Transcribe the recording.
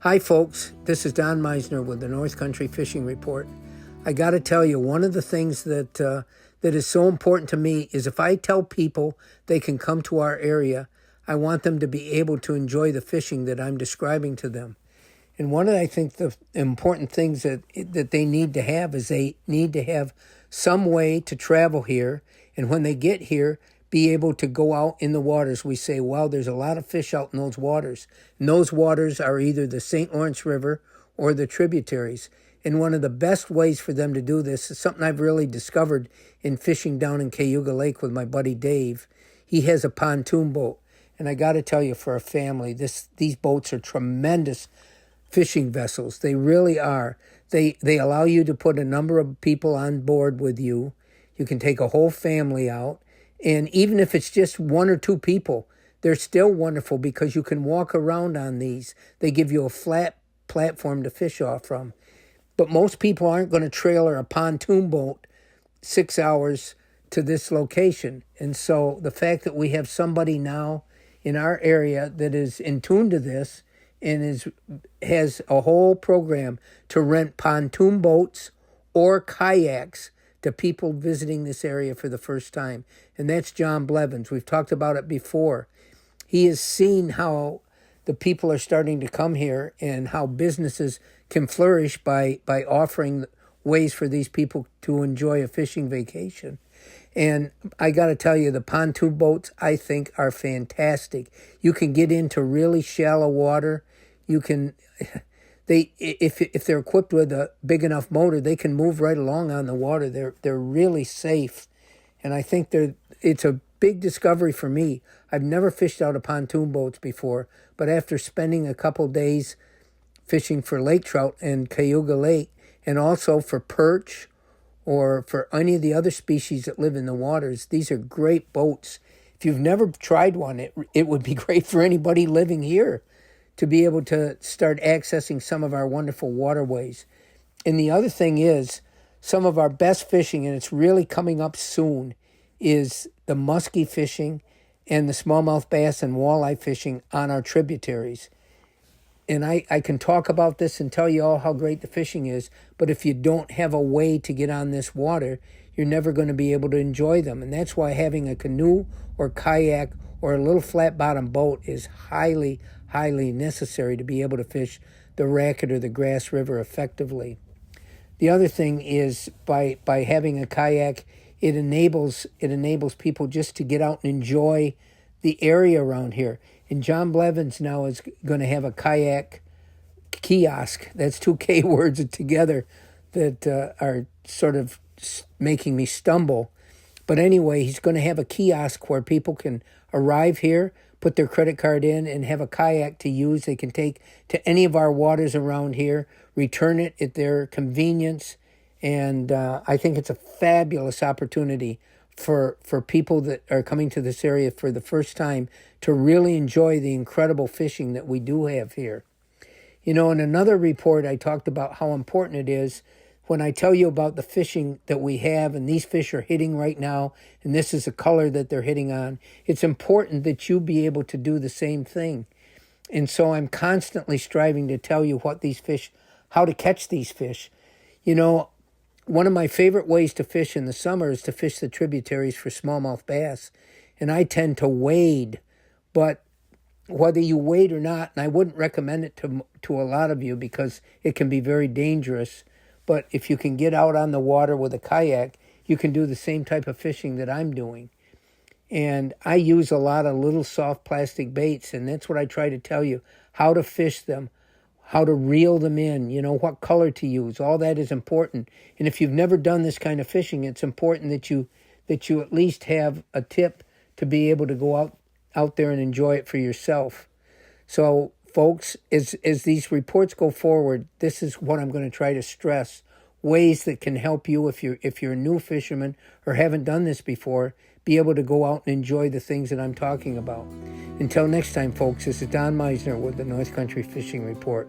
Hi folks, this is Don Meissner with the North Country Fishing Report. I got to tell you, one of the things that is so important to me is if I tell people they can come to our area, I want them to be able to enjoy the fishing that I'm describing to them. And one of, I think, the important things that they need to have is they need to have some way to travel here. And when they get here, be able to go out in the waters. We say, well, there's a lot of fish out in those waters. And those waters are either the St. Lawrence River or the tributaries. And one of the best ways for them to do this is something I've really discovered in fishing down in Cayuga Lake with my buddy Dave. He has a pontoon boat. And I got to tell you, for a family, these boats are tremendous fishing vessels. They really are. They allow you to put a number of people on board with you. You can take a whole family out. And even if it's just one or two people, they're still wonderful because you can walk around on these. They give you a flat platform to fish off from. But most people aren't going to trailer a pontoon boat 6 hours to this location. And so the fact that we have somebody now in our area that is in tune to this and has a whole program to rent pontoon boats or kayaks to people visiting this area for the first time. And that's John Blevins. We've talked about it before. He has seen how the people are starting to come here and how businesses can flourish by offering ways for these people to enjoy a fishing vacation. And I got to tell you, the pontoon boats, I think, are fantastic. You can get into really shallow water. You can... If they're equipped with a big enough motor, they can move right along on the water. They're really safe, and I think it's a big discovery for me. I've never fished out of pontoon boats before, but after spending a couple days fishing for lake trout in Cayuga Lake, and also for perch or for any of the other species that live in the waters, these are great boats. If you've never tried one, it would be great for anybody living here to be able to start accessing some of our wonderful waterways. And the other thing is, some of our best fishing, and it's really coming up soon, is the muskie fishing and the smallmouth bass and walleye fishing on our tributaries. And I can talk about this and tell you all how great the fishing is, but if you don't have a way to get on this water, you're never going to be able to enjoy them. And that's why having a canoe or kayak or a little flat-bottom boat is highly necessary to be able to fish the Racket or the Grass River effectively. The other thing is by having a kayak, it enables people just to get out and enjoy the area around here. And John Blevins now is going to have a kayak kiosk. That's two K words together that are sort of making me stumble. But anyway, he's going to have a kiosk where people can arrive here, put their credit card in, and have a kayak to use. They can take to any of our waters around here, return it at their convenience. And I think it's a fabulous opportunity for people that are coming to this area for the first time to really enjoy the incredible fishing that we do have here. You know, in another report, I talked about how important it is when I tell you about the fishing that we have, and these fish are hitting right now, and this is the color that they're hitting on, it's important that you be able to do the same thing. And so I'm constantly striving to tell you what these fish, how to catch these fish. You know, one of my favorite ways to fish in the summer is to fish the tributaries for smallmouth bass. And I tend to wade, but whether you wade or not, and I wouldn't recommend it to a lot of you because it can be very dangerous. But if you can get out on the water with a kayak, you can do the same type of fishing that I'm doing. And I use a lot of little soft plastic baits, and that's what I try to tell you, how to fish them, how to reel them in, you know, what color to use. All that is important. And if you've never done this kind of fishing, it's important that you at least have a tip to be able to go out there and enjoy it for yourself. So folks, as these reports go forward, this is what I'm going to try to stress. Ways that can help you if you're a new fisherman or haven't done this before, be able to go out and enjoy the things that I'm talking about. Until next time, folks, this is Don Meissner with the North Country Fishing Report.